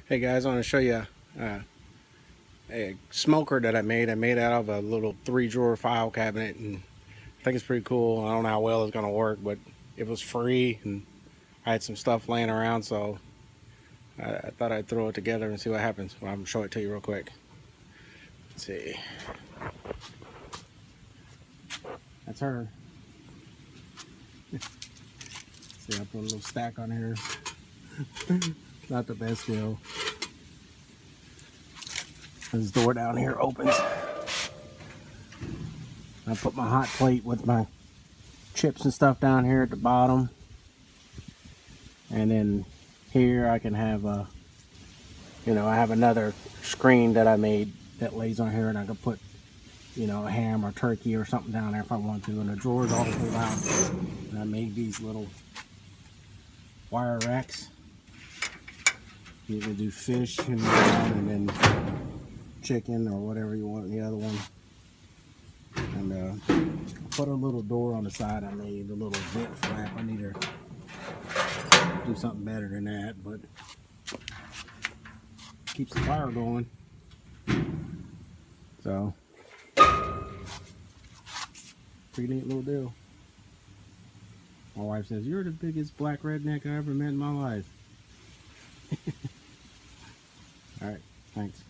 Hey guys, I want to show you uh, a smoker that I made. I made out of a little 3-drawer file cabinet, and I think it's pretty cool. I don't know how well it's going to work, but it was free, and I had some stuff laying around, so I thought I'd throw it together and see what happens. Well, I'm going to show it to you real quick. Let's see. That's her. See, I put a little stack on here. Not the best deal. This door down here opens. I put my hot plate with my chips and stuff down here at the bottom, and then here I can have a, I have another screen that I made that lays on here, and I can put, a ham or turkey or something down there if I want to. And the drawers all pull out. And I made these little wire racks. You can do fish in one, and then chicken or whatever you want in the other one. And I put a little door on the side. I made a little vent flap. I need to do something better than that, but keeps the fire going. So, pretty neat little deal. My wife says, "You're the biggest black redneck I ever met in my life." All right, thanks.